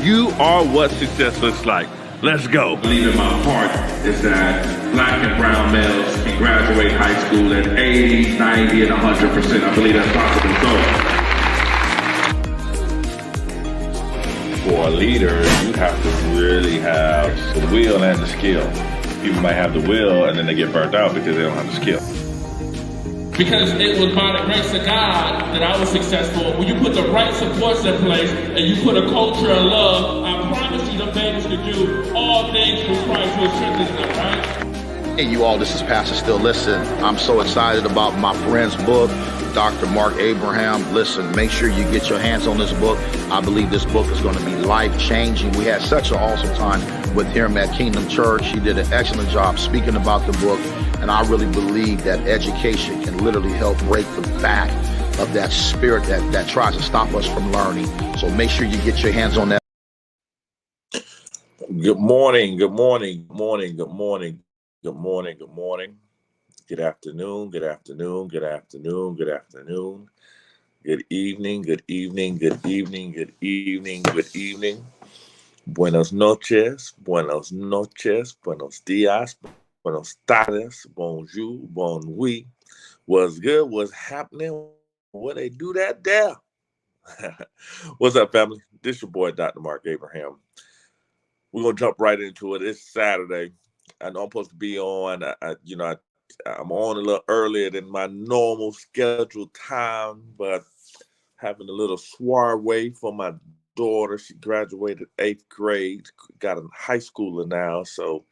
You are what success looks like. Let's go. I believe in my heart is that black and brown males can graduate high school at 80, 90, and 100%. I believe that's possible. So, for a leader, you have to really have the will and the skill. People might have the will and then they get burnt out because they don't have the skill. Because it was by the grace of God that I was successful. When you put the right supports in place and you put a culture of love, I promise you the babies can do all things through Christ who strengthens them, right? Hey, you all, this is Pastor Still. Listen, I'm so excited about my friend's book, Dr. Marck Abraham. Listen, make sure you get your hands on this book. I believe this book is going to be life-changing. We had such an awesome time with him at Kingdom Church. He did an excellent job speaking about the book. And I really believe that education can literally help break the back of that spirit that tries to stop us from learning. So make sure you get your hands on that. Good morning, good morning, good morning, good morning, good morning, good morning. Good afternoon, good afternoon, good afternoon, good afternoon. Good evening, good evening, good evening, good evening, good evening. Buenos noches, buenos noches, buenos dias, buenos tardes, bonjour, bon nuit. What's good? What's happening? What they do that there? What's up, family? This your boy, Dr. Marck Abraham. We're gonna jump right into it. It's Saturday. I know I'm supposed to be on. I'm on a little earlier than my normal scheduled time, but having a little soiree for my daughter. She graduated 8th grade, got a high schooler now, so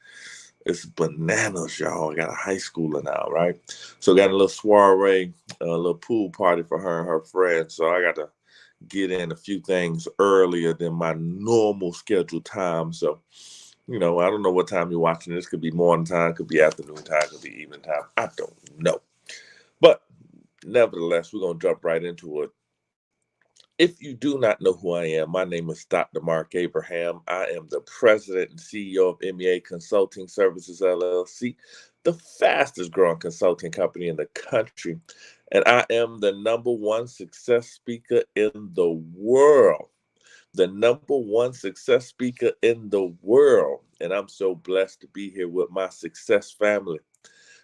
it's bananas, y'all. I got a high schooler now, right? So got a little soiree, a little pool party for her and her friends. So I got to get in a few things earlier than my normal scheduled time. So, I don't know what time you're watching this. Could be morning time, could be afternoon time, could be evening time. I don't know. But nevertheless, we're going to jump right into it. If you do not know who I am, my name is Dr. Marck Abraham. I am the president and CEO of MEA Consulting Services, LLC, the fastest growing consulting company in the country. And I am the #1 success speaker in the world. The #1 success speaker in the world. And I'm so blessed to be here with my success family.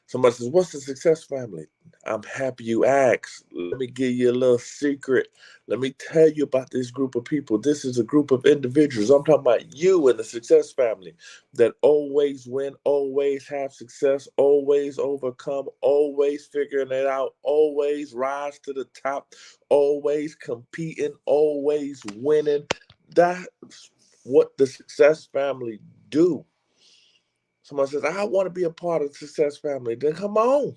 Somebody says, what's the success family? I'm happy you asked. Let me give you a little secret. Let me tell you about this group of people. This is a group of individuals. I'm talking about you and the success family that always win, always have success, always overcome, always figuring it out, always rise to the top, always competing, always winning. That's what the success family do. Somebody says, I want to be a part of the success family. Then come on.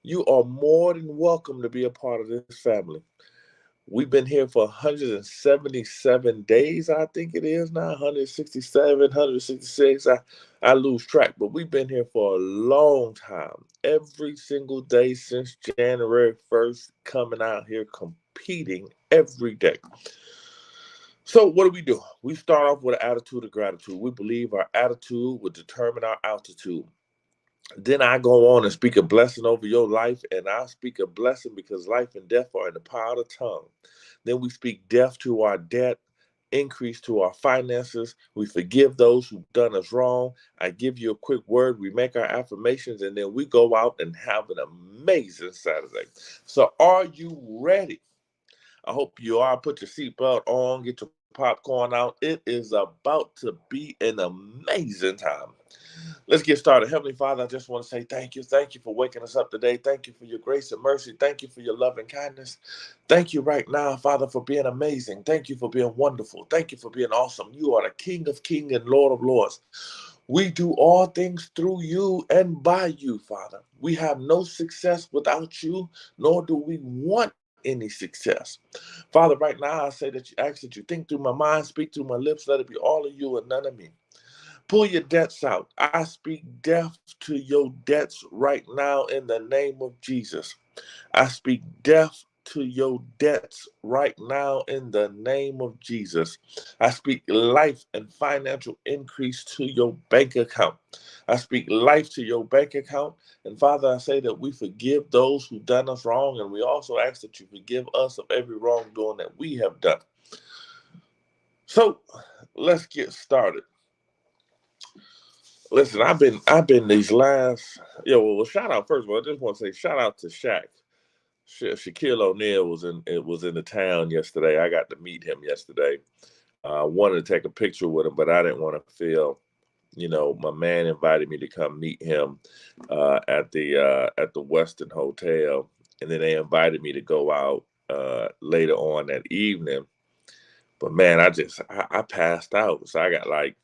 You are more than welcome to be a part of this family. We've been here for 177 days, I think it is now, 167, 166. I lose track, but we've been here for a long time. Every single day since January 1st, coming out here competing every day. So what do? We start off with an attitude of gratitude. We believe our attitude will determine our altitude. Then I go on and speak a blessing over your life, and I speak a blessing because life and death are in the power of the tongue. Then we speak death to our debt, increase to our finances. We forgive those who've done us wrong. I give you a quick word. We make our affirmations, and then we go out and have an amazing Saturday. So are you ready? I hope you are. Put your seatbelt on, get your popcorn out. It is about to be an amazing time. Let's get started. Heavenly Father, I just want to say thank you. Thank you for waking us up today. Thank you for your grace and mercy. Thank you for your love and kindness. Thank you right now, Father, for being amazing. Thank you for being wonderful. Thank you for being awesome. You are the King of kings and Lord of lords. We do all things through you and by you, Father. We have no success without you, nor do we want any success. Father, right now I say that you ask that you think through my mind, speak through my lips, let it be all of you and none of me. Pull your debts out. I speak death to your debts right now in the name of Jesus. I speak death to your debts right now in the name of Jesus. I speak life and financial increase to your bank account. I speak life to your bank account. And Father, I say that we forgive those who've done us wrong. And we also ask that you forgive us of every wrongdoing that we have done. So let's get started. Listen, I've been these last well, shout out first of all. I just want to say shout out to Shaq. Shaquille O'Neal was in the town yesterday. I got to meet him yesterday. I wanted to take a picture with him, but I didn't want to feel. My man invited me to come meet him at the Westin Hotel, and then they invited me to go out later on that evening. But man, I passed out, so I got like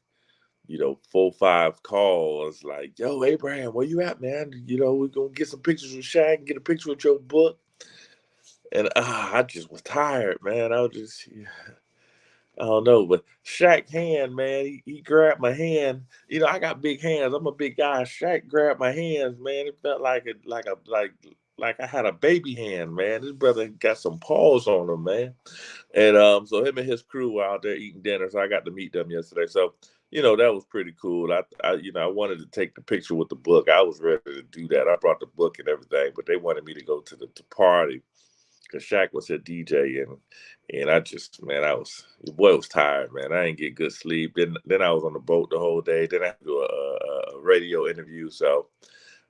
4, 5 calls like, "Yo, Abraham, where you at, man? We're gonna get some pictures with Shaq and get a picture with your book." And I just was tired, man. I don't know, but Shaq hand, man, he grabbed my hand. I got big hands. I'm a big guy. Shaq grabbed my hands, man. It felt like I had a baby hand, man. This brother got some paws on him, man. And so him and his crew were out there eating dinner. So I got to meet them yesterday. So that was pretty cool. I wanted to take the picture with the book. I was ready to do that. I brought the book and everything, but they wanted me to go to the party because Shaq was a DJ, and I just, man, I was tired, man. I didn't get good sleep. Then I was on the boat the whole day. Then I had to do a radio interview. So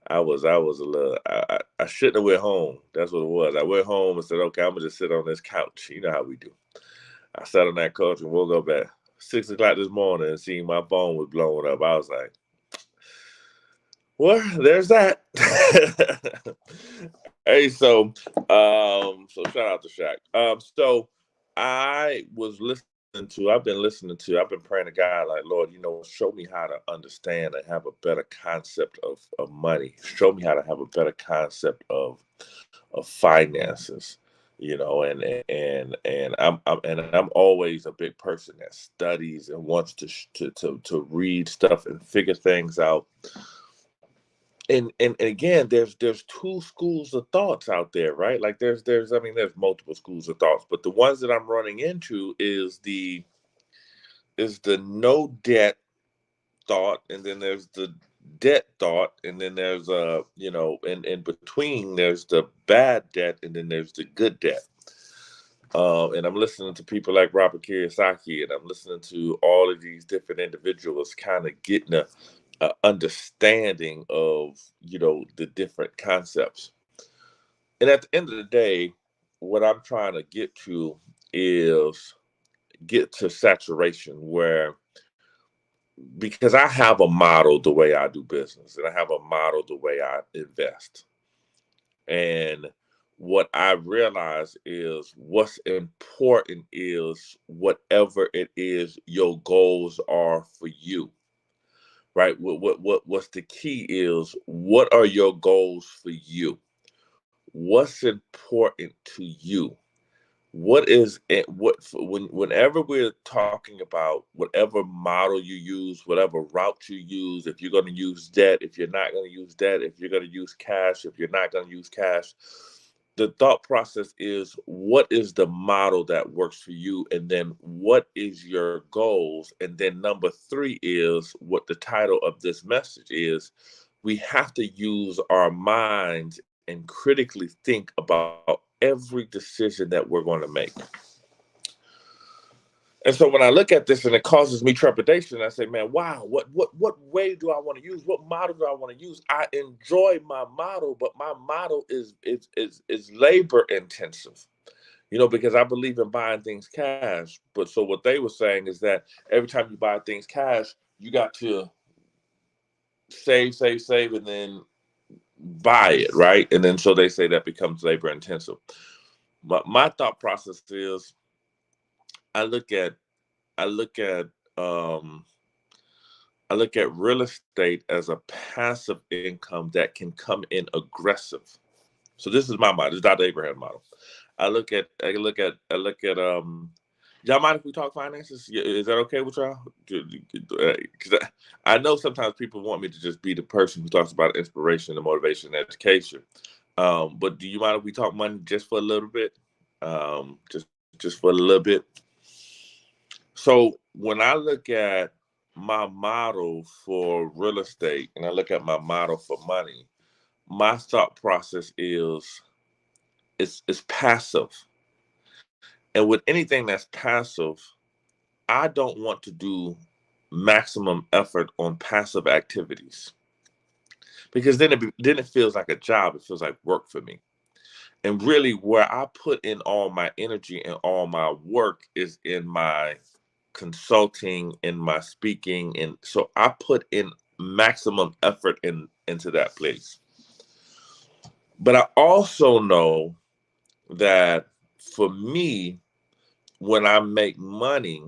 I was a little. I shouldn't have went home. That's what it was. I went home and said, okay, I'm gonna just sit on this couch. You know how we do. I sat on that couch and woke up at 6 o'clock this morning and seen my phone was blowing up. I was like, well, there's that. Hey, so shout out to Shaq. So I've been listening to, I've been praying to God, like, Lord, show me how to understand and have a better concept of money. Show me how to have a better concept of finances. And I'm always a big person that studies and wants to read stuff and figure things out. And again, there's two schools of thoughts out there, right? Like there's multiple schools of thoughts, but the ones that I'm running into is the no debt thought, and then there's the debt thought, and then there's and in between there's the bad debt, and then there's the good debt. And I'm listening to people like Robert Kiyosaki, and I'm listening to all of these different individuals kind of getting a understanding of the different concepts. And at the end of the day, what I'm trying to get to is get to saturation where, because I have a model the way I do business, and I have a model the way I invest. And what I realize is what's important is whatever it is your goals are for you, right? What's the key is, what are your goals for you? What's important to you? What is it? Whenever we're talking about whatever model you use, whatever route you use, if you're going to use debt, if you're not going to use debt, if you're going to use cash, if you're not going to use cash, the thought process is, what is the model that works for you? And then what is your goals? And then number 3 is what the title of this message is. We have to use our minds and critically think about every decision that we're going to make. And so when I look at this and it causes me trepidation, I say, man, wow, what way do I want to use? What model do I want to use? I enjoy my model, but my model is labor intensive, because I believe in buying things cash. But so what they were saying is that every time you buy things cash, you got to save, and then buy it, right? And then so they say that becomes labor intensive. My thought process is, I look at I look at um, I look at real estate as a passive income that can come in aggressive. So this is my model. This is Dr. Abraham model. Y'all mind if we talk finances? Is that okay with y'all? Because I know sometimes people want me to just be the person who talks about inspiration and motivation and education. But do you mind if we talk money just for a little bit? Just for a little bit. So when I look at my model for real estate and I look at my model for money, my thought process is it's passive. And with anything that's passive, I don't want to do maximum effort on passive activities, because then it feels like a job. It feels like work for me. And really, where I put in all my energy and all my work is in my consulting, in my speaking, and so I put in maximum effort into that place. But I also know that for me, when I make money,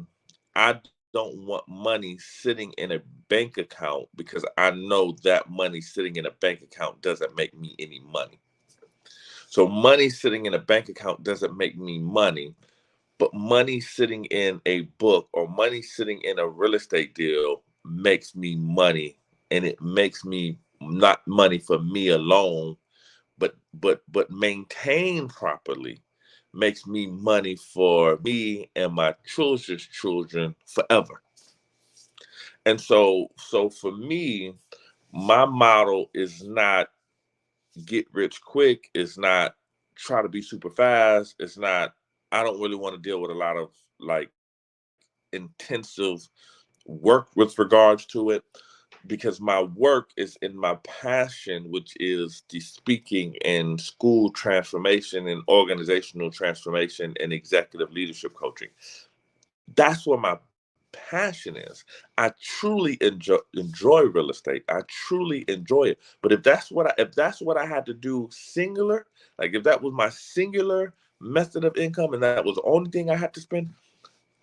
I don't want money sitting in a bank account, because I know that money sitting in a bank account doesn't make me any money. So money sitting in a bank account doesn't make me money, but money sitting in a book or money sitting in a real estate deal makes me money, and it makes me not money for me alone, but maintained properly makes me money for me and my children's children forever. And so for me, my model is not get rich quick. It's not try to be super fast. It's not, I don't really want to deal with a lot of like intensive work with regards to it, because my work is in my passion, which is the speaking and school transformation and organizational transformation and executive leadership coaching. That's where my passion is. I truly enjoy real estate. I truly enjoy it. But if that's what I had to do singular, like if that was my singular method of income and that was the only thing I had to spend,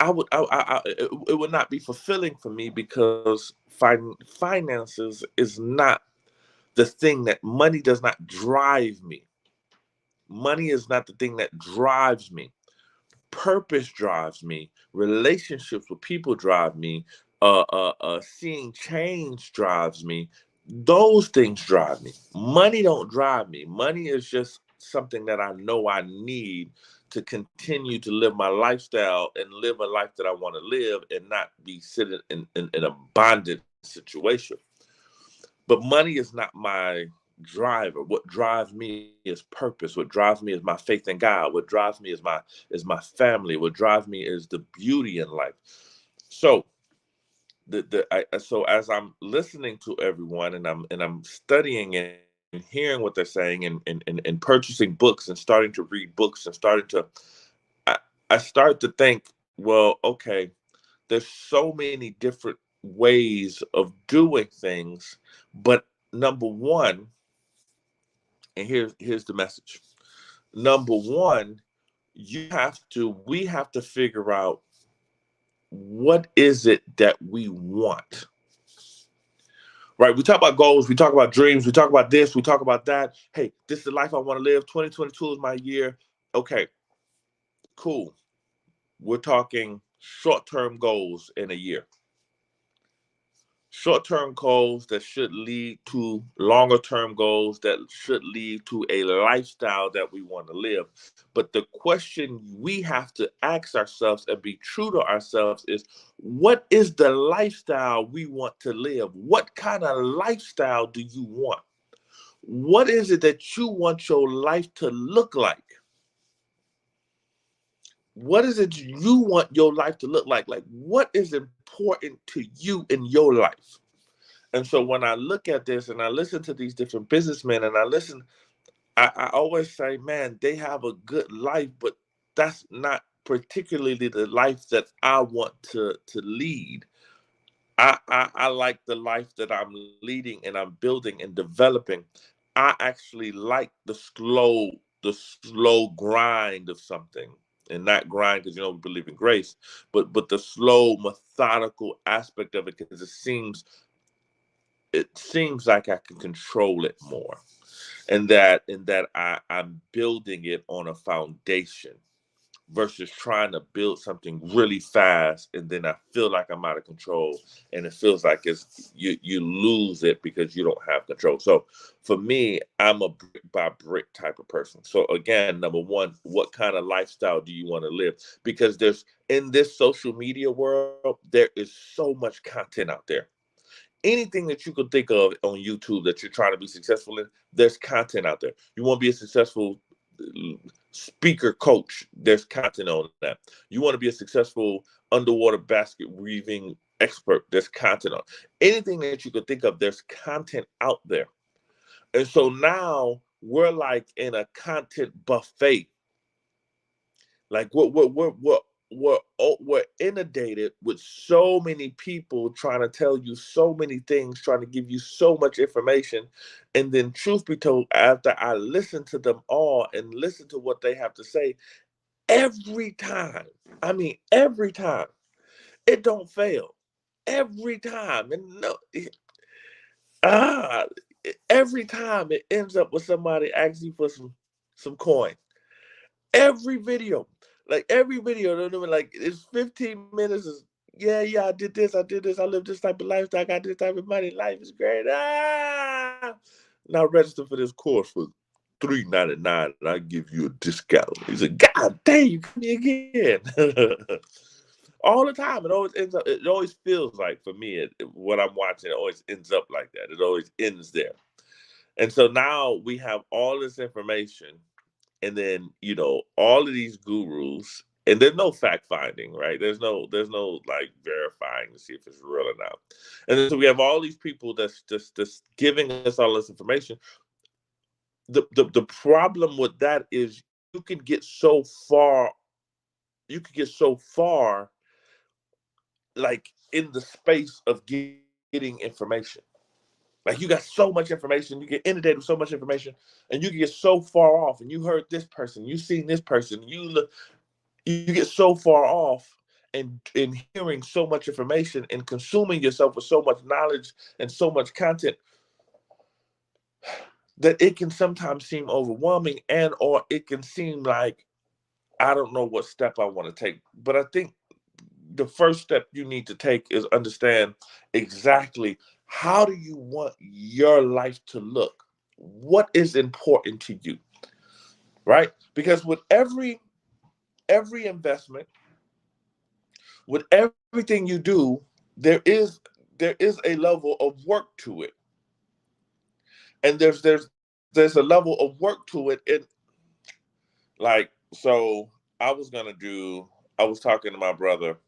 it would not be fulfilling for me, because finances is not the thing. That money does not drive me. Money is not the thing that drives me. Purpose drives me. Relationships with people drive me. Seeing change drives me. Those things drive me. Money don't drive me. Money is just something that I know I need to continue to live my lifestyle and live a life that I want to live, and not be sitting in a bonded situation. But money is not my driver. What drives me is purpose. What drives me is my faith in God. What drives me is my family. What drives me is the beauty in life. So so as I'm listening to everyone, and I'm studying and hearing what they're saying, and purchasing books and starting to read books and starting to, I, I start to think, well, okay, there's so many different ways of doing things, but number one, and here's the message. Number one, we have to figure out, what is it that we want? Right? We talk about goals, we talk about dreams, we talk about this, we talk about that. Hey, this is the life I want to live. 2022 is my year. Okay, cool. We're talking short-term goals in a year. Short-term goals that should lead to longer term goals that should lead to a lifestyle that we want to live. But the question we have to ask ourselves and be true to ourselves is, what is the lifestyle we want to live? What kind of lifestyle do you want? What is it that you want your life to look like? What is it you want your life to look like? Like, what is important to you in your life? And so when I look at this and I listen to these different businessmen and I always say, man, they have a good life, but that's not particularly the life that I want to lead. I like the life that I'm leading and I'm building and developing. I actually like the slow grind of something. And not grind because we believe in grace, but the slow, methodical aspect of it, because it seems like I can control it more, and that I'm building it on a foundation versus trying to build something really fast, and then I feel like I'm out of control, and it feels like you lose it because you don't have control. So for me, I'm a brick by brick type of person. So again, number one, what kind of lifestyle do you want to live? Because there's in this social media world, there is so much content out there. Anything that you could think of on YouTube that you're trying to be successful in, there's content out there. You want to be a successful speaker coach, there's content on that. You want to be a successful underwater basket weaving expert, there's content on. Anything that you could think of, there's content out there. And so now we're like in a content buffet. Like we're inundated with so many people trying to tell you so many things, trying to give you so much information. And then truth be told, after I listen to them all and listen to what they have to say, every time, I mean every time, it don't fail. Every time. And no, ah every time it ends up with somebody asking for some coin. Every video, like every video, like it's 15 minutes. Is, yeah, I did this, I live this type of lifestyle, I got this type of money, life is great. Now register for this course for $3.99, and I give you a discount. He said, God dang, you come me again. All the time, it always ends up. It always feels like for me, what I'm watching, it always ends up like that. It always ends there. And so now we have all this information, and then all of these gurus, and there's no fact finding, right? There's no like verifying to see if it's real or not. And then so we have all these people that's just giving us all this information. The problem with that is you could get so far, like in the space of getting information. Like you got so much information, you get inundated with so much information, and you can get so far off. And you heard this person, you seen this person, you get so far off, and in hearing so much information and consuming yourself with so much knowledge and so much content that it can sometimes seem overwhelming, and or it can seem like I don't know what step I want to take. But I think the first step you need to take is understand exactly how do you want your life to look? What is important to you? Right? Because with every investment, with everything you do, there is a level of work to it. And there's a level of work to it. And like, so I was talking to my brother,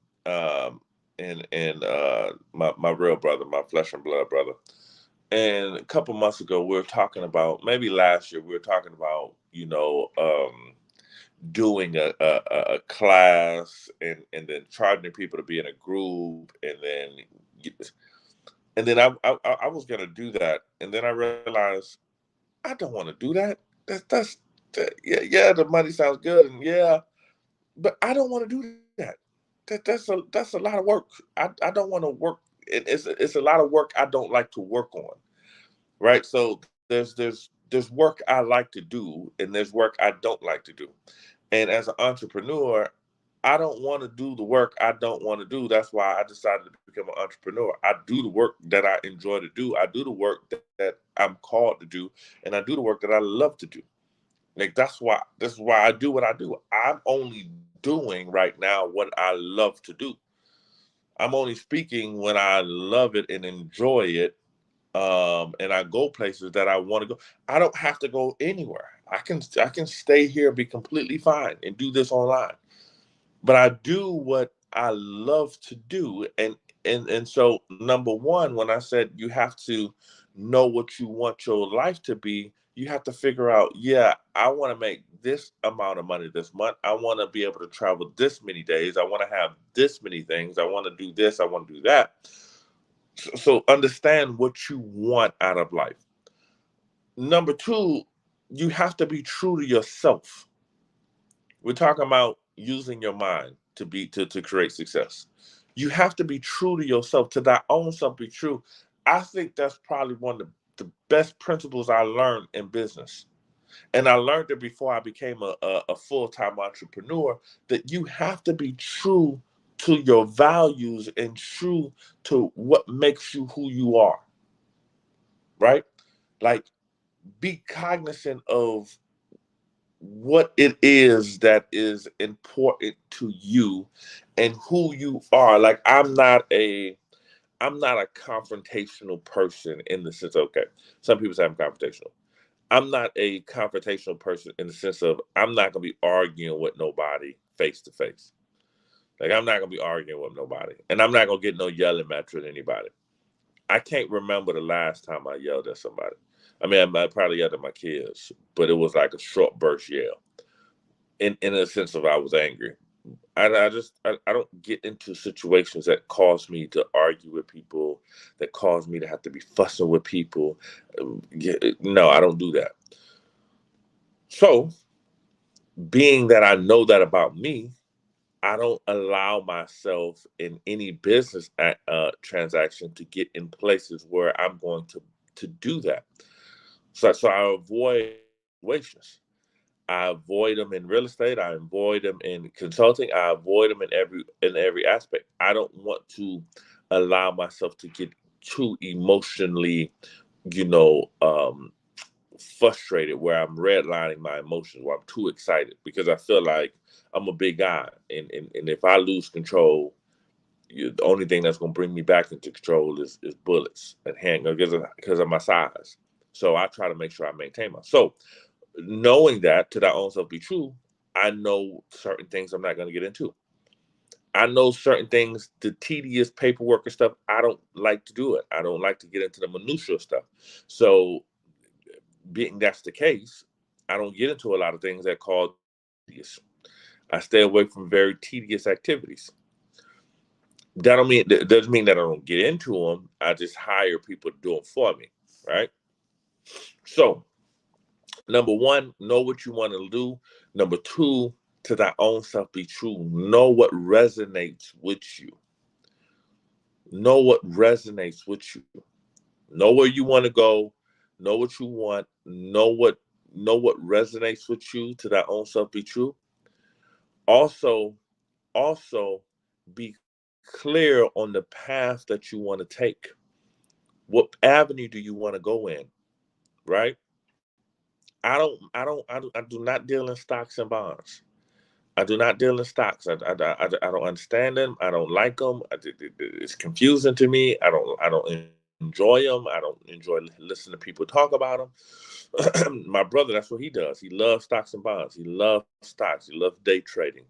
and my real brother, my flesh and blood brother. And a couple months ago, we were talking about, maybe last year, we were talking about, doing a class, and then charging people to be in a group, and then I was gonna do that, and then I realized I don't want to do that. Yeah, the money sounds good, and yeah, but I don't want to do that. That's a lot of work. I don't want to work. It's a lot of work I don't like to work on. Right. So there's work I like to do, and there's work I don't like to do. And as an entrepreneur, I don't want to do the work I don't want to do. That's why I decided to become an entrepreneur. I do the work that I enjoy to do. I do the work that I'm called to do, and I do the work that I love to do. Like this is why I do what I do. I'm only doing right now what I love to do. I'm only speaking when I love it and enjoy it. And I go places that I want to go. I don't have to go anywhere. I can stay here, be completely fine, and do this online. But I do what I love to do. And so number one, when I said you have to know what you want your life to be, you have to figure out, yeah, I want to make this amount of money this month. I want to be able to travel this many days. I want to have this many things. I want to do this. I want to do that. So understand what you want out of life. Number two, you have to be true to yourself. We're talking about using your mind to create success. You have to be true to yourself, to thy own self be true. I think that's probably one of the best principles I learned in business. And I learned it before I became a full-time entrepreneur, that you have to be true to your values and true to what makes you who you are, right? Like, be cognizant of what it is that is important to you and who you are. Like, I'm not a confrontational person, in the sense, okay, some people say I'm confrontational. I'm not a confrontational person in the sense of I'm not going to be arguing with nobody face to face. Like, I'm not going to be arguing with nobody. And I'm not going to get no yelling match with anybody. I can't remember the last time I yelled at somebody. I mean, I probably yelled at my kids, but it was like a short burst yell. In a sense of I was angry. I don't get into situations that cause me to argue with people, that cause me to have to be fussing with people. No, I don't do that. So, being that I know that about me, I don't allow myself in any business transaction to get in places where I'm going to do that. So I avoid situations. I avoid them in real estate. I avoid them in consulting. I avoid them in every aspect. I don't want to allow myself to get too emotionally, you know, frustrated where I'm redlining my emotions, where I'm too excited, because I feel like I'm a big guy, and if I lose control, the only thing that's going to bring me back into control is bullets and handguns because of my size. So I try to make sure I maintain myself. So knowing that to thy own self be true, I know certain things I'm not going to get into. I know certain things, the tedious paperwork and stuff, I don't like to do it. I don't like to get into the minutia stuff. So being that's the case, I don't get into a lot of things that cause tedious. I stay away from very tedious activities. That doesn't mean that I don't get into them. I just hire people to do them for me, right? So, number one, know what you want to do. Number two, to thy own self be true. Know what resonates with you. Know what resonates with you. Know where you want to go. Know what you want. Know what resonates with you. To thy own self be true. Also, be clear on the path that you want to take. What avenue do you want to go in? Right? I do not deal in stocks and bonds. I do not deal in stocks. I don't understand them. I don't like them. It's confusing to me. I don't enjoy them. I don't enjoy listening to people talk about them. My brother, that's what he does. He loves stocks and bonds. He loves stocks. He loves day trading,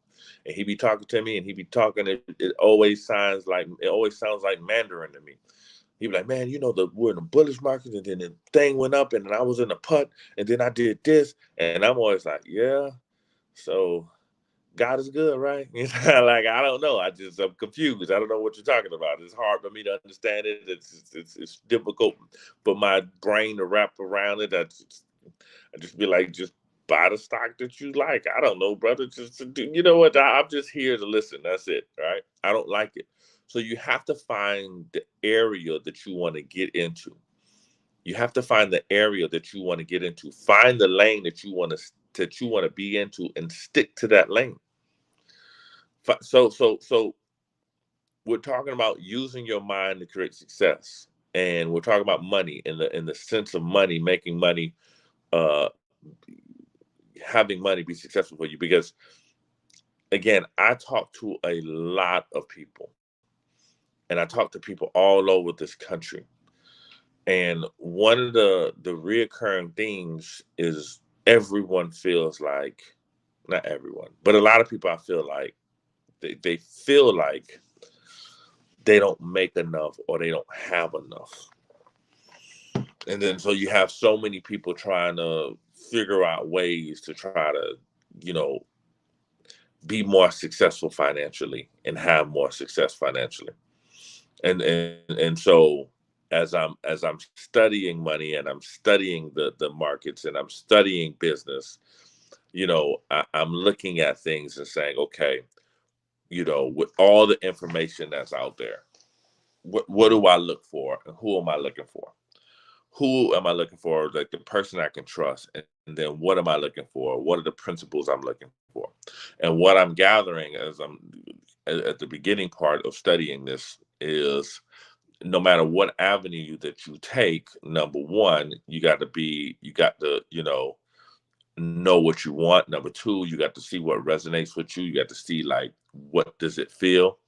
and he be talking to me, and he be talking. It always sounds like Mandarin to me. He be like, man, we're in the bullish market, and then the thing went up, and then I was in the put, and then I did this, and I'm always like, yeah. So God is good, right? Like, I don't know. I'm confused. I don't know what you're talking about. It's hard for me to understand it. It's difficult for my brain to wrap around it. I just be like, just buy the stock that you like. I don't know, brother. You know what? I'm just here to listen. That's it, right? I don't like it. So you have to find the area that you want to get into. You have to find the area that you want to get into. Find the lane that you want to be into, and stick to that lane. So we're talking about using your mind to create success, and we're talking about money in the sense of money, making money, uh, having money be successful for you. Because again, I talk to a lot of people, and I talk to people all over this country. And one of the reoccurring themes is everyone feels like, not everyone, but a lot of people, I feel like they feel like they don't make enough, or they don't have enough. And then so you have so many people trying to figure out ways to try to, be more successful financially and have more success financially. And so as I'm studying money, and I'm studying the markets, and I'm studying business, I'm looking at things and saying, okay, with all the information that's out there, what do I look for, and who am I looking for? Who am I looking for? Like, the person I can trust, and then what am I looking for? What are the principles I'm looking for? And what I'm gathering as I'm at the beginning part of studying this is, no matter what avenue that you take, number one, you got to know what you want. Number two, you got to see what resonates with you. You got to see, like, what does it feel?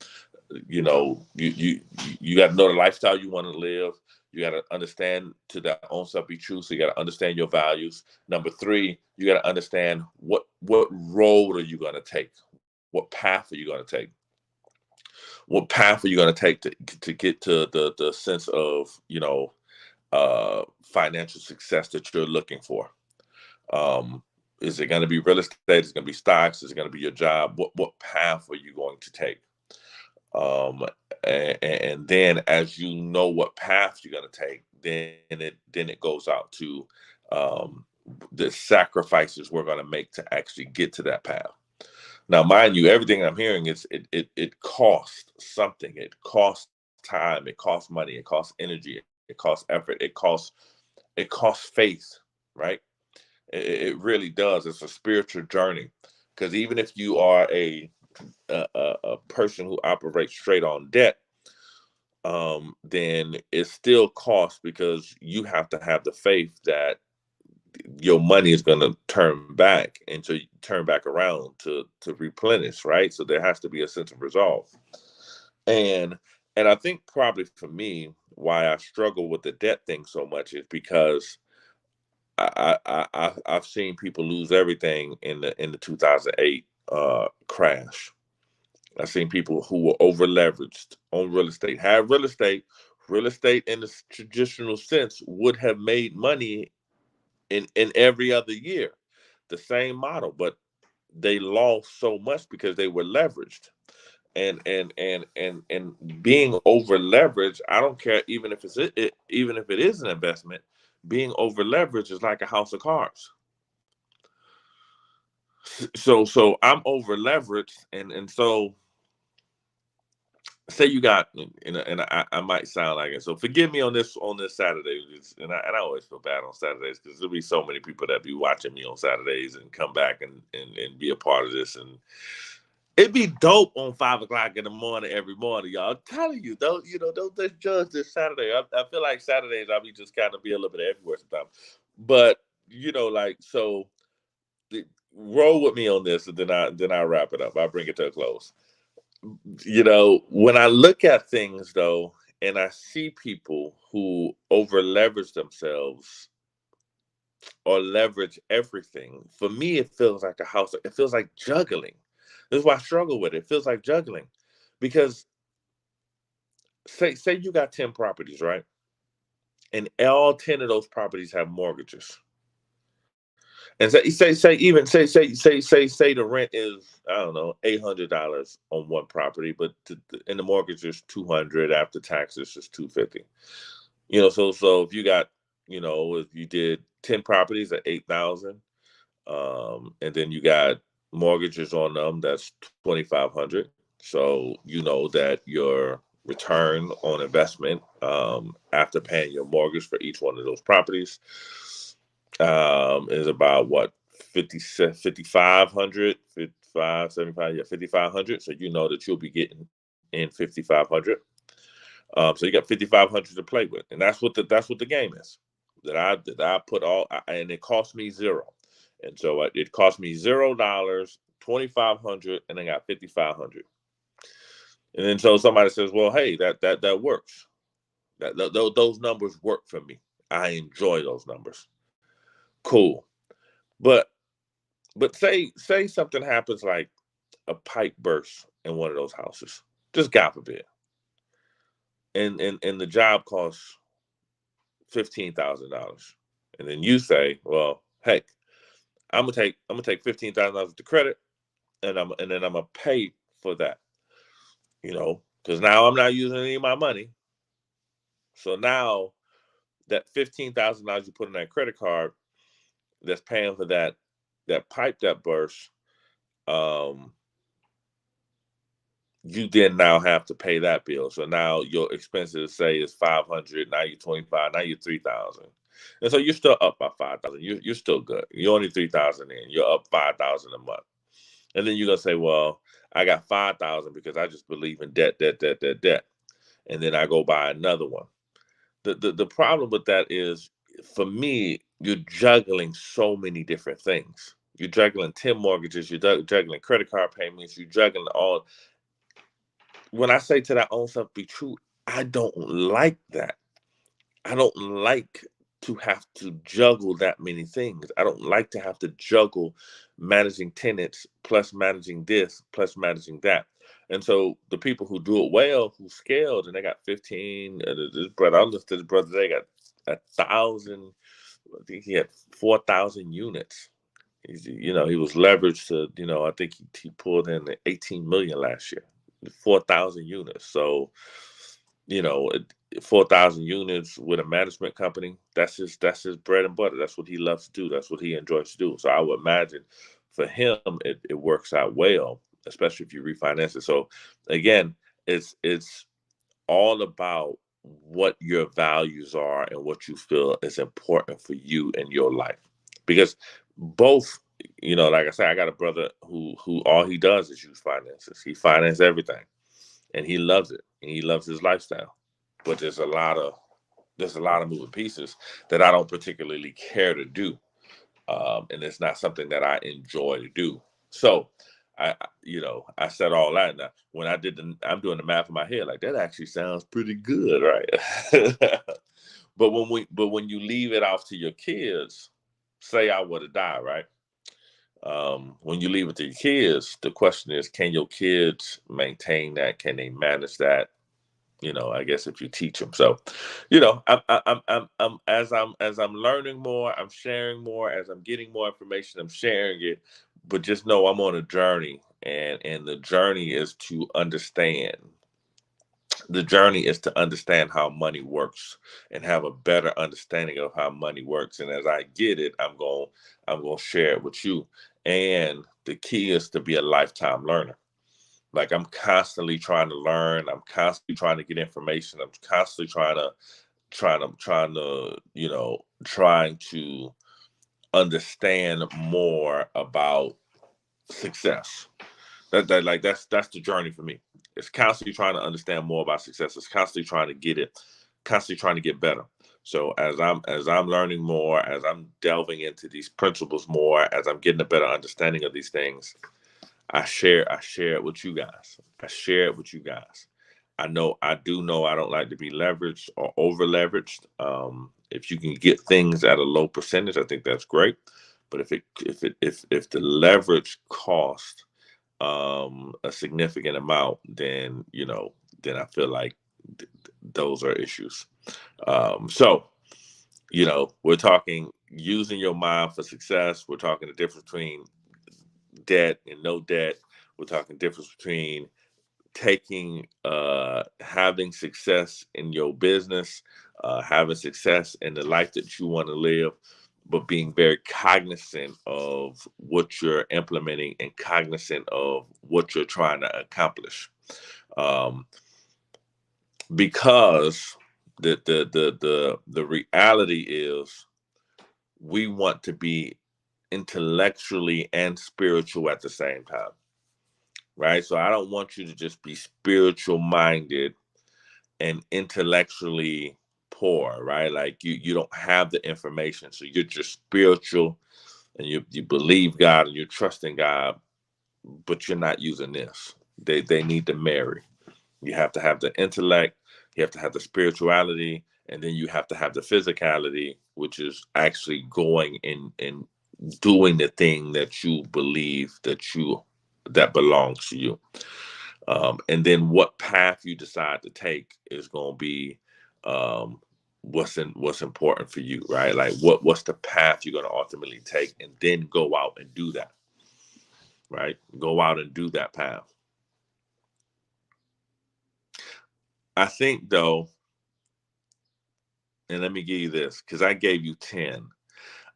You got to know the lifestyle you want to live. You got to understand to that own self be true. So you got to understand your values. Number three, you got to understand what road are you going to take? What path are you going to take? What path are you going to take to get to the sense of, financial success that you're looking for? Is it going to be real estate? Is it going to be stocks? Is it going to be your job? What path are you going to take? And then as you know what path you're going to take, then it goes out to the sacrifices we're going to make to actually get to that path. Now, mind you, everything I'm hearing is it costs something. It costs time. It costs money. It costs energy. It costs effort. It costs faith, right? It really does. It's a spiritual journey, because even if you are a person who operates straight on debt, then it still costs, because you have to have the faith that your money is going to turn back and to turn back around to replenish, right? So there has to be a sense of resolve. And I think probably for me, why I struggle with the debt thing so much is because I've seen people lose everything in the 2008 crash. I've seen people who were over leveraged on real estate. Had real estate in the traditional sense would have made money in every other year, the same model, but they lost so much because they were leveraged. And being over leveraged, I don't care, even if even if it is an investment, being over leveraged is like a house of cards. So I'm over leveraged, and so say you got, and I might sound like it, so forgive me on this Saturday, and I always feel bad on Saturdays, because there'll be so many people that be watching me on Saturdays and come back and be a part of this, and it'd be dope on 5 o'clock in the morning every morning, y'all. I'm telling you, don't just judge this Saturday. I feel like Saturdays I'll be just kind of be a little bit everywhere sometimes, but so roll with me on this, and then I wrap it up. I'll bring it to a close. When I look at things though, and I see people who over leverage themselves or leverage everything, for me, it feels like a house. It feels like juggling. This is why I struggle with it. It feels like juggling, because say you got 10 properties, right? And all 10 of those properties have mortgages. And say the rent is, I don't know, $800 on one property, but and the mortgage is $200, after taxes is $250. So if you got, if you did 10 properties at $8,000, and then you got mortgages on them, that's $2,500. So you know that your return on investment, after paying your mortgage for each one of those properties, is about what, 5,500, 55, 75, yeah, 5,500. So you know that you'll be getting in 5,500. So you got 5,500 to play with, and that's what the game is. That I put all, and it cost me zero, and so it cost me $0, 2,500, and I got 5,500. And then so somebody says, well, hey, that works. Those numbers work for me. I enjoy those numbers. Cool. But say something happens, like a pipe bursts in one of those houses, just God forbid, and the job costs $15,000, and then you say, well, heck, I'm gonna take $15,000 to credit, and then I'm gonna pay for that, because now I'm not using any of my money. So now that $15,000 you put in that credit card, that's paying for that pipe that burst, you then now have to pay that bill. So now your expenses, say, is 500. Now you're 25. Now you're 3,000, and so you're still up by 5,000. You're still good. You're only 3,000 in. You're up 5,000 a month, and then you're gonna say, well, I got 5,000 because I just believe in debt, and then I go buy another one. The problem with that is, for me, you're juggling so many different things. You're juggling 10 mortgages. You're juggling credit card payments. You're juggling all. When I say to that own self be true, I don't like that. I don't like to have to juggle that many things. I don't like to have to juggle managing tenants plus managing this plus managing that. And so the people who do it well, who scaled, and they got 15. This brother, I listened to this brother. They got 1,000. I think he had 4,000 units. He was leveraged to. I think he pulled in 18 million last year, 4,000 units. So, 4,000 units with a management company. That's his bread and butter. That's what he loves to do. That's what he enjoys to do. So I would imagine for him, it works out well, especially if you refinance it. So again, it's all about what your values are and what you feel is important for you in your life. Because both, like I said, I got a brother who all he does is use finances. He finances everything, and he loves it, and he loves his lifestyle. But there's a lot of moving pieces that I don't particularly care to do, and it's not something that I enjoy to do. So, I said all that. Now, when I'm doing the math in my head, like that actually sounds pretty good, right? but when you leave it off to your kids, say I were to die, right? When you leave it to your kids, the question is, can your kids maintain that? Can they manage that? I guess if you teach them. So, I'm as I'm learning more, I'm sharing more. As I'm getting more information, I'm sharing it. But just know I'm on a journey, and the journey is to understand. The journey is to understand how money works and have a better understanding of how money works. And as I get it, I'm gonna share it with you. And the key is to be a lifetime learner. Like I'm constantly trying to learn. I'm constantly trying to get information. I'm constantly trying to understand more about success. That's the journey for me. It's constantly trying to understand more about success. It's constantly trying to get it, constantly trying to get better. So as I'm learning more, as I'm delving into these principles more, as I'm getting a better understanding of these things, I share it with you guys. I share it with you guys. I do know I don't like to be leveraged or over leveraged. If you can get things at a low percentage, I think that's great. But if the leverage cost a significant amount, then I feel like those are issues. So we're talking using your mind for success. We're talking the difference between debt and no debt. We're talking difference between having success in your business, having success in the life that you want to live, but being very cognizant of what you're implementing and cognizant of what you're trying to accomplish. Because the reality is we want to be intellectually and spiritual at the same time, right? So I don't want you to just be spiritual minded and intellectually poor, right? Like you don't have the information, so you're just spiritual and you believe God and you're trusting God, but you're not using this. They need to marry. You have to have the intellect, you have to have the spirituality, and then you have to have the physicality, which is actually going and doing the thing that you believe that belongs to you. And then what path you decide to take is going to be what's important for you, right? Like what's the path you're going to ultimately take, and then go out and do that, right? Go out and do that path. I think though, and let me give you this, because I gave you 10.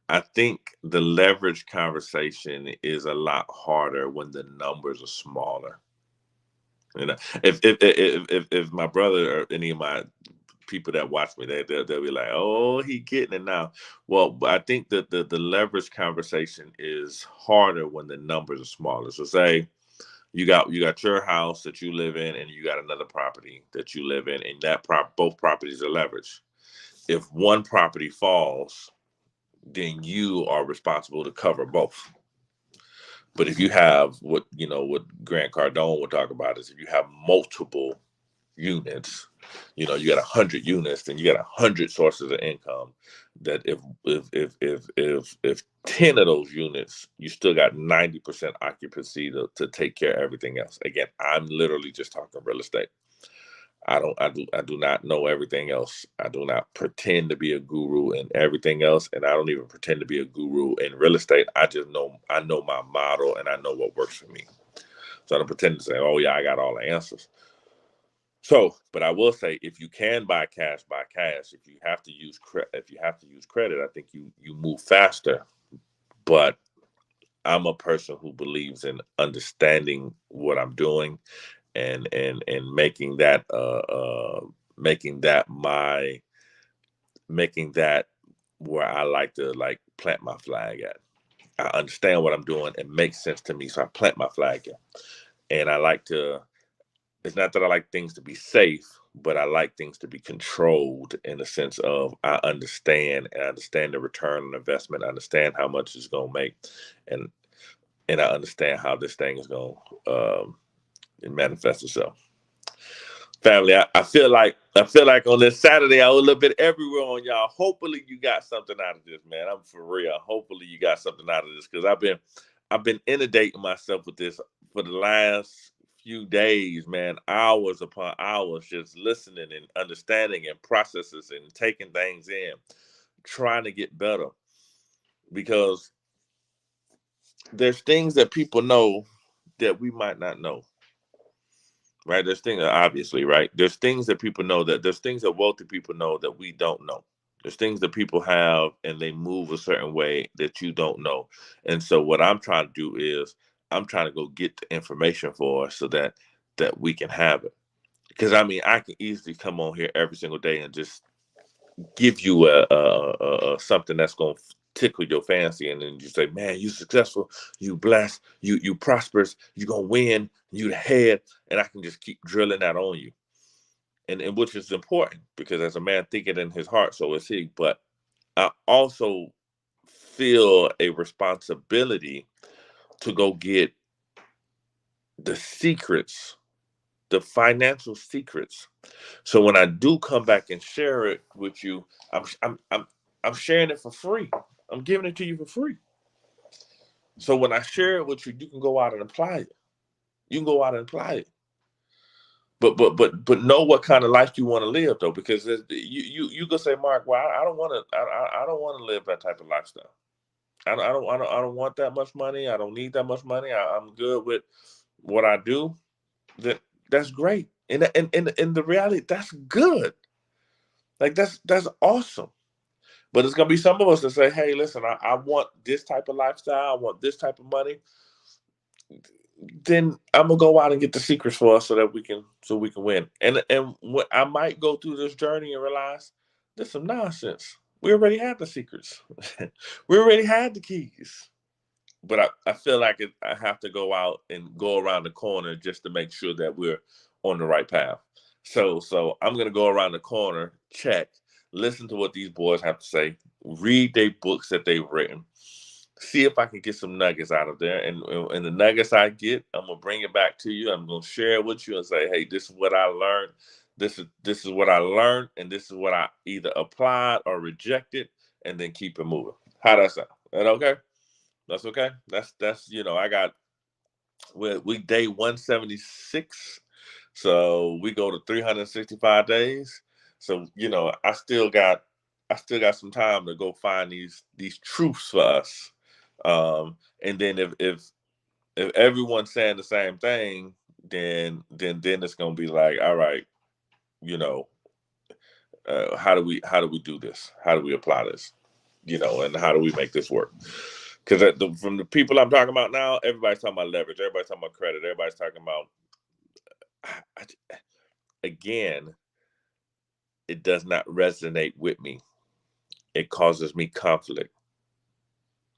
I think the leverage conversation is a lot harder when the numbers are smaller. If my brother or any of my people that watch me, they'll be like, "Oh, he getting it now." Well, I think that the leverage conversation is harder when the numbers are smaller. So say you got your house that you live in, and you got another property that you live in, and both properties are leveraged. If one property falls, then you are responsible to cover both. But if you have what Grant Cardone would talk about is if you have multiple units, you know, you got 100 units, then you got 100 sources of income. That if 10 of those units, you still got 90% occupancy to take care of everything else. Again, I'm literally just talking real estate. I do not know everything else. I do not pretend to be a guru in everything else, and I don't even pretend to be a guru in real estate. I know my model, and I know what works for me. So I don't pretend to say, oh yeah, I got all the answers. So, but I will say, if you can buy cash, buy cash. If you have to use credit, I think you move faster. But I'm a person who believes in understanding what I'm doing, and making that where I like to plant my flag at. I understand what I'm doing. It makes sense to me, so I plant my flag at. And I like to. It's not that I like things to be safe, but I like things to be controlled in the sense of I understand the return on investment. I understand how much it's going to make, and I understand how this thing is going to manifest itself. Family, I feel like on this Saturday I was a little bit everywhere on y'all. Hopefully you got something out of this, man. I'm for real. Hopefully you got something out of this, because I've been inundating myself with this for the last few days, man. Hours upon hours, just listening and understanding and processes and taking things in, trying to get better, because there's things that people know that we might not know. Right? There's things, obviously, right? There's things that people know, there's things that wealthy people know that we don't know. There's things that people have and they move a certain way that you don't know. And so what I'm trying to do is I'm trying to go get the information for us so that we can have it. Because I mean, I can easily come on here every single day and just give you a something that's going to tickle your fancy, and then you say, man, you successful, you blessed, you prosperous, you gonna win, you the head, and I can just keep drilling that on you, and which is important, because as a man thinketh in his heart, so is he. But I also feel a responsibility to go get the secrets, the financial secrets. So when I do come back and share it with you, I'm sharing it for free. I'm giving it to you for free. So when I share it with you, you can go out and apply it. You can go out and apply it. But know what kind of life you want to live, though, because you can say, Mark, well, I don't want to live that type of lifestyle. I don't want that much money. I don't need that much money. I'm good with what I do. That's great. And the reality, that's good. Like that's awesome. But it's gonna be some of us that say, hey, listen, I want this type of lifestyle, I want this type of money. Then I'm gonna go out and get the secrets for us so we can win. And what I might go through this journey and realize there's some nonsense. We already had the secrets. We already had the keys. But I feel like I have to go out and go around the corner just to make sure that we're on the right path. So I'm gonna go around the corner, check, listen to what these boys have to say, read their books that they've written, see if I can get some nuggets out of there. And the nuggets I get, I'm gonna bring it back to you. I'm gonna share it with you and say, hey, this is what I learned. This is what I learned, and this is what I either applied or rejected, and then keep it moving. How that sound? That okay? That's okay. That's I got we day 176, so we go to 365 days. So I still got some time to go find these truths for us. And then if everyone's saying the same thing, then it's gonna be like, all right, how do we do this? How do we apply this? And how do we make this work? Because from the people I'm talking about now, everybody's talking about leverage. Everybody's talking about credit. Everybody's talking about, again, it does not resonate with me. It causes me conflict.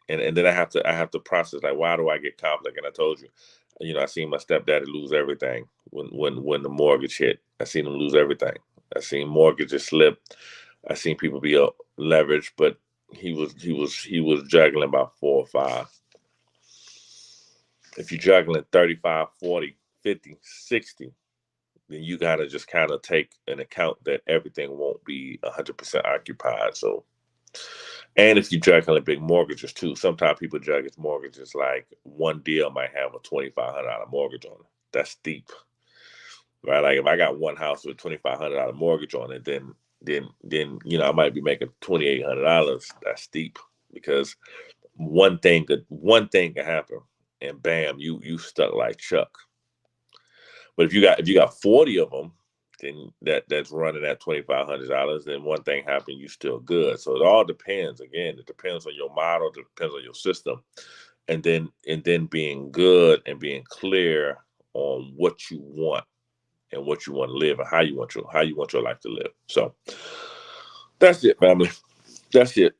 And then I have to process, like, why do I get conflict? And I told you, I seen my stepdaddy lose everything when the mortgage hit. I seen him lose everything. I seen mortgages slip. I seen people be leveraged, but he was juggling about 4 or 5. If you're juggling 35, 40, 50, 60, then you got to just kind of take an account that everything won't be 100% occupied. So, and if you're juggling big mortgages too, sometimes people juggle mortgages like one deal might have a $2,500 mortgage on it. That's steep, right? Like if I got one house with $2,500 mortgage on it, then I might be making $2,800. That's steep because one thing could happen, and bam, you stuck like Chuck. But if you got 40 of them, then that's running at $2,500. Then one thing happened, you still good. So it all depends. Again, it depends on your model. It depends on your system, and then being good and being clear on what you want and what you want to live and how you want your life to live. So that's it, family. That's it.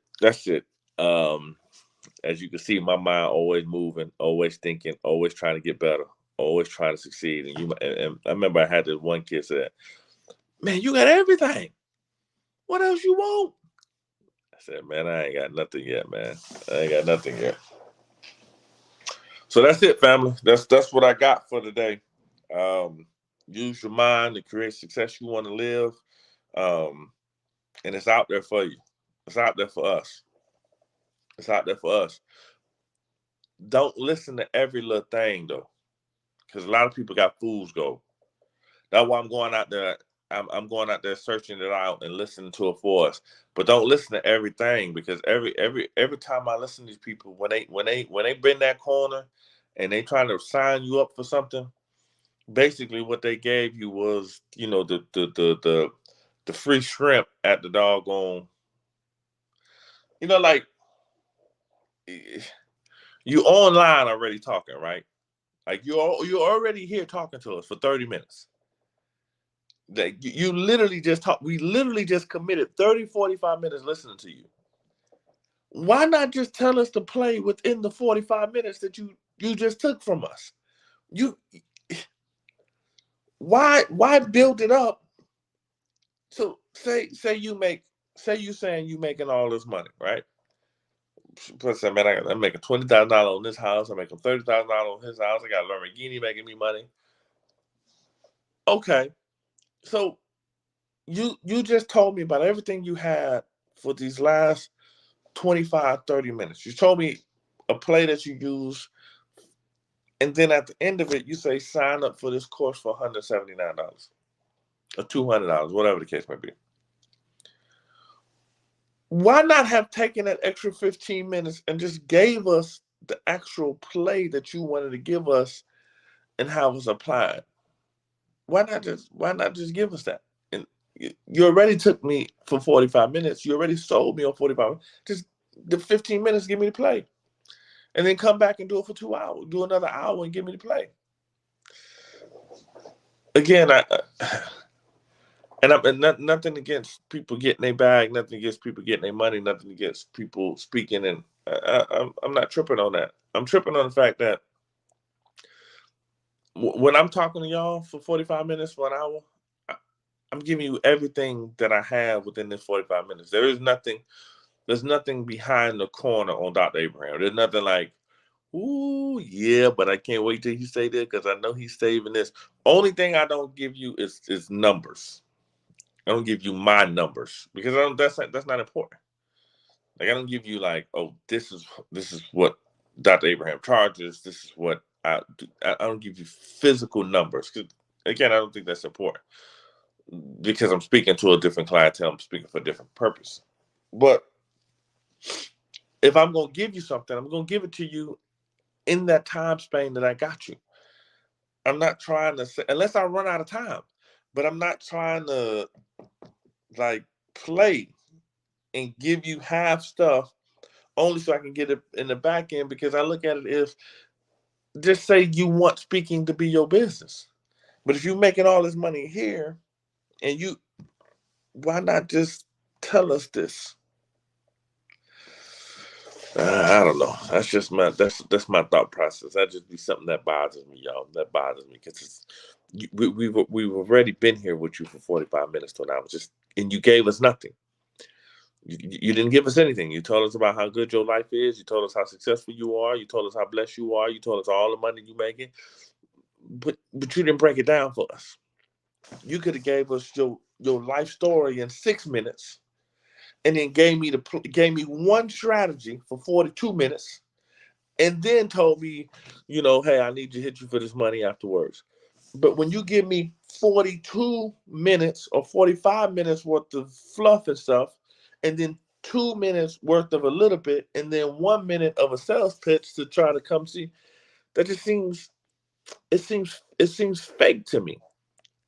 As you can see, my mind always moving, always thinking, always trying to get better, always trying to succeed. And I remember I had this one kid say, "Man, you got everything. What else you want?" I said, "Man, I ain't got nothing yet, man. I ain't got nothing yet." So that's it, family. That's what I got for today. Use your mind to create success you want to live. And it's out there for you. It's out there for us. It's out there for us. Don't listen to every little thing though, because a lot of people got fool's gold. That's why I'm going out there. I'm going out there searching it out and listening to it for us. But don't listen to everything, because every time I listen to these people, when they bend that corner and they trying to sign you up for something, basically what they gave you was, the free shrimp at the doggone, like you online already talking, right? Like you're already here talking to us for 30 minutes. That you literally just talk. We literally just committed 30, 45 minutes listening to you. Why not just tell us to play within the 45 minutes that you just took from us? Why build it up? So say you saying you making all this money, right? Plus, man, I'm making $20,000 on this house. I'm making $30,000 on his house. I got Lamborghini making me money. Okay, so you just told me about everything you had for these last 25, 30 minutes. You told me a play that you use, and then at the end of it, you say sign up for this course for $179 or $200, whatever the case may be. Why not have taken that extra 15 minutes and just gave us the actual play that you wanted to give us and have us apply it? Why not just give us that? And you already took me for 45 minutes. You already sold me on 45 minutes. Just the 15 minutes, give me the play. And then come back and do it for 2 hours. Do another hour and give me the play. Again, I'm nothing against people getting their bag, nothing against people getting their money, nothing against people speaking, and I'm not tripping on that. I'm tripping on the fact that when I'm talking to y'all for 45 minutes, 1 hour, I'm giving you everything that I have within this 45 minutes. There's nothing behind the corner on Dr. Abraham. There's nothing like, ooh, yeah, but I can't wait till he say that because I know he's saving this. Only thing I don't give you is numbers. I don't give you my numbers because that's not important. Like I don't give you like, oh, this is what Dr. Abraham charges. This is what I do. I don't give you physical numbers because again, I don't think that's important because I'm speaking to a different clientele. I'm speaking for a different purpose. But if I'm gonna give you something, I'm gonna give it to you in that time span that I got you. I'm not trying to say, unless I run out of time, but I'm not trying to like play and give you half stuff only so I can get it in the back end, because I look at it as, just say you want speaking to be your business. But if you're making all this money here and why not just tell us this? I don't know. That's just that's my thought process. That just be something that bothers me, y'all. That bothers me because we've already been here with you for 45 minutes to an hour, and you gave us nothing. You didn't give us anything. You told us about how good your life is. You told us how successful you are. You told us how blessed you are. You told us all the money you're making, but you didn't break it down for us. You could have gave us your life story in 6 minutes, and then gave me one strategy for 42 minutes, and then told me, hey, I need to hit you for this money afterwards. But when you give me 42 minutes or 45 minutes worth of fluff and stuff, and then 2 minutes worth of a little bit, and then 1 minute of a sales pitch to try to come see, that just seems fake to me.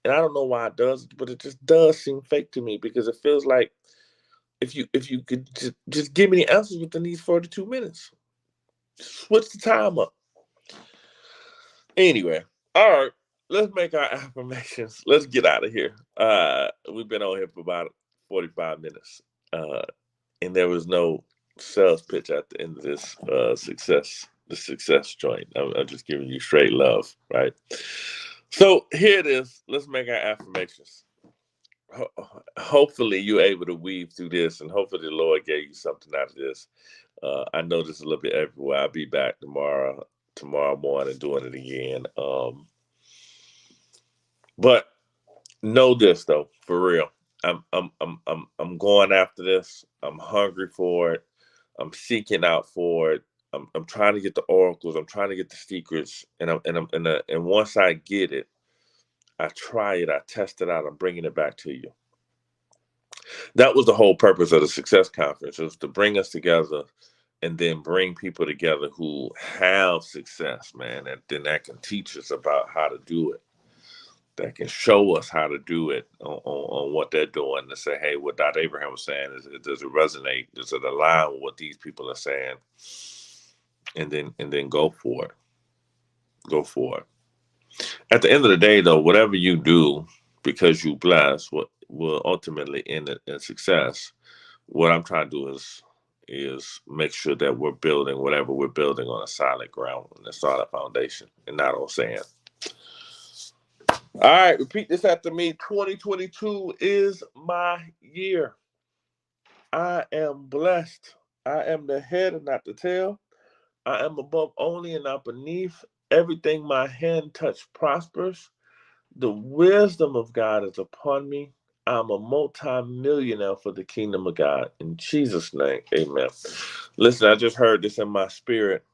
And I don't know why it does, but it just does seem fake to me, because it feels like if you could just give me the answers within these 42 minutes, switch the time up. Anyway, all right, let's make our affirmations. Let's get out of here. We've been on here for about 45 minutes, and there was no sales pitch at the end of this success joint. I'm just giving you straight love, right? So here it is. Let's make our affirmations. Hopefully you're able to weave through this, and hopefully the Lord gave you something out of this. I know this is a little bit everywhere. I'll be back tomorrow morning doing it again. But know this though, for real. I'm going after this. I'm hungry for it. I'm seeking out for it. I'm trying to get the oracles. I'm trying to get the secrets. And once I get it, I try it. I test it out. I'm bringing it back to you. That was the whole purpose of the Success Conference. It was to bring us together, and then bring people together who have success, man, and then that can teach us about how to do it. That can show us how to do it on what they're doing, to say, hey, what Dr. Abraham was saying, does it resonate? Does it align with what these people are saying? And then go for it. Go for it. At the end of the day, though, whatever you do, because you bless, what will ultimately end in success. What I'm trying to do is make sure that we're building whatever we're building on a solid ground, on a solid foundation, and not on sand. All right, repeat this after me. 2022 is my year. I am blessed. I am the head and not the tail. I am above only and not beneath. Everything my hand touch prospers. The wisdom of God is upon me. I'm a multi-millionaire for the kingdom of God. In Jesus' name, amen. Listen, I just heard this in my spirit.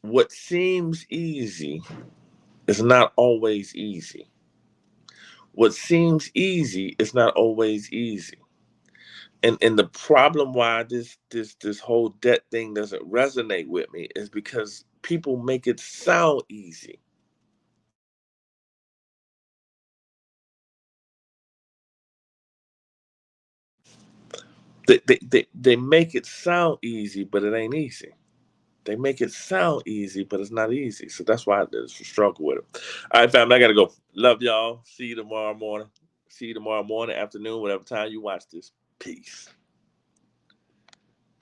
What seems easy is not always easy. What seems easy is not always easy. And the problem why this whole debt thing doesn't resonate with me is because people make it sound easy. They make it sound easy, but it ain't easy. They make it sound easy, but it's not easy. So that's why there's a struggle with it. All right, family, I got to go. Love y'all. See you tomorrow morning. See you tomorrow morning, afternoon, whatever time you watch this. Peace.